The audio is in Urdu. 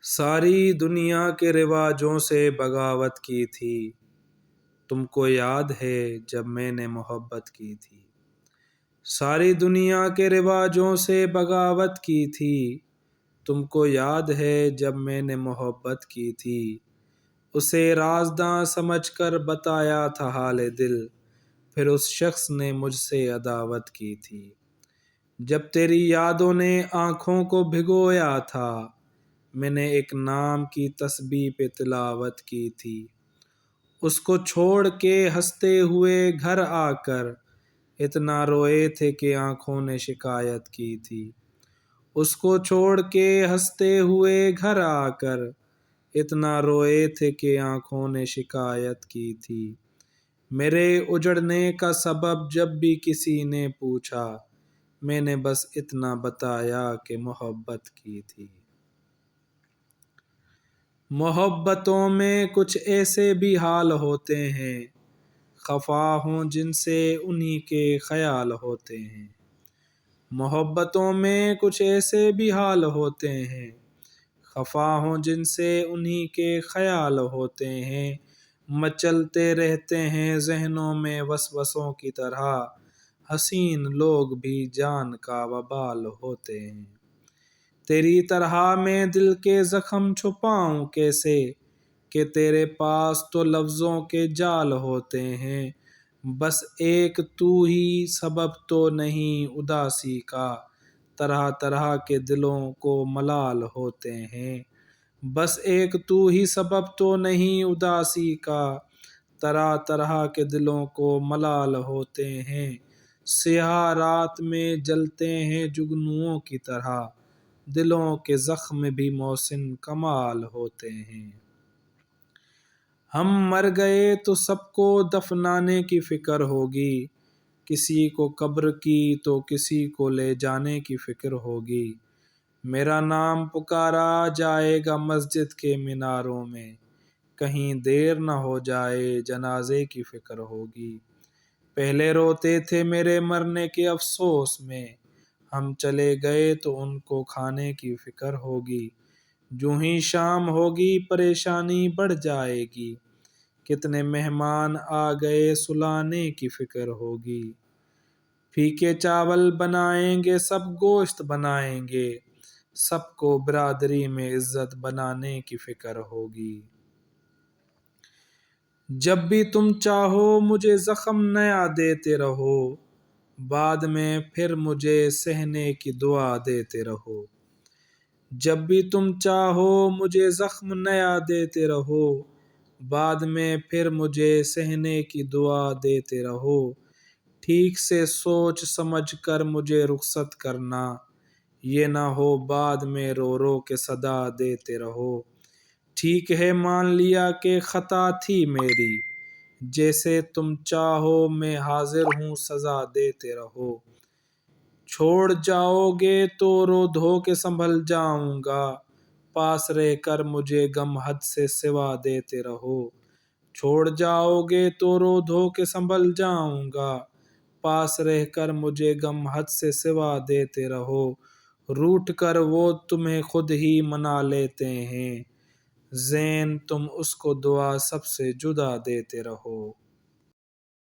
ساری دنیا کے رواجوں سے بغاوت کی تھی، تم کو یاد ہے جب میں نے محبت کی تھی۔ ساری دنیا کے رواجوں سے بغاوت کی تھی، تم کو یاد ہے جب میں نے محبت کی تھی۔ اسے رازداں سمجھ کر بتایا تھا حال دل، پھر اس شخص نے مجھ سے عداوت کی تھی۔ جب تیری یادوں نے آنکھوں کو بھگویا تھا، میں نے ایک نام کی تسبیح پہ تلاوت کی تھی۔ اس کو چھوڑ کے ہنستے ہوئے گھر آ کر اتنا روئے تھے کہ آنکھوں نے شکایت کی تھی۔ اس کو چھوڑ کے ہنستے ہوئے گھر آ کر اتنا روئے تھے کہ آنکھوں نے شکایت کی تھی۔ میرے اجڑنے کا سبب جب بھی کسی نے پوچھا، میں نے بس اتنا بتایا کہ محبت کی تھی۔ محبتوں میں کچھ ایسے بھی حال ہوتے ہیں، خفا ہوں جن سے انہی کے خیال ہوتے ہیں۔ محبتوں میں کچھ ایسے بھی حال ہوتے ہیں، خفا ہوں جن سے انہی کے خیال ہوتے ہیں۔ مچلتے رہتے ہیں ذہنوں میں وسوسوں کی طرح، حسین لوگ بھی جان کا وبال ہوتے ہیں۔ تیری طرح میں دل کے زخم چھپاؤں کیسے، کہ تیرے پاس تو لفظوں کے جال ہوتے ہیں۔ بس ایک تو ہی سبب تو نہیں اداسی کا، طرح طرح کے دلوں کو ملال ہوتے ہیں۔ بس ایک تو ہی سبب تو نہیں اداسی کا، طرح طرح کے دلوں کو ملال ہوتے ہیں۔ سیاہ رات میں جلتے ہیں جگنوؤں کی طرح، دلوں کے زخم بھی محسن کمال ہوتے ہیں۔ ہم مر گئے تو سب کو دفنانے کی فکر ہوگی، کسی کو قبر کی تو کسی کو لے جانے کی فکر ہوگی۔ میرا نام پکارا جائے گا مسجد کے میناروں میں، کہیں دیر نہ ہو جائے جنازے کی فکر ہوگی۔ پہلے روتے تھے میرے مرنے کے افسوس میں، ہم چلے گئے تو ان کو کھانے کی فکر ہوگی۔ جوں ہی شام ہوگی پریشانی بڑھ جائے گی، کتنے مہمان آ گئے سلانے کی فکر ہوگی۔ پھیکے چاول بنائیں گے سب گوشت بنائیں گے، سب کو برادری میں عزت بنانے کی فکر ہوگی۔ جب بھی تم چاہو مجھے زخم نیا دیتے رہو، بعد میں پھر مجھے سہنے کی دعا دیتے رہو۔ جب بھی تم چاہو مجھے زخم نیا دیتے رہو، بعد میں پھر مجھے سہنے کی دعا دیتے رہو۔ ٹھیک سے سوچ سمجھ کر مجھے رخصت کرنا، یہ نہ ہو بعد میں رو رو کے صدا دیتے رہو۔ ٹھیک ہے مان لیا کہ خطا تھی میری، جیسے تم چاہو میں حاضر ہوں سزا دیتے رہو۔ چھوڑ جاؤ گے تو رو دھو کے سنبھل جاؤں گا، پاس رہ کر مجھے غم حد سے سوا دیتے رہو۔ چھوڑ جاؤ گے تو رو دھو کے سنبھل جاؤں گا، پاس رہ کر مجھے غم حد سے سوا دیتے رہو۔ روٹھ کر وہ تمہیں خود ہی منا لیتے ہیں، زین تم اس کو دعا سب سے جدا دیتے رہو۔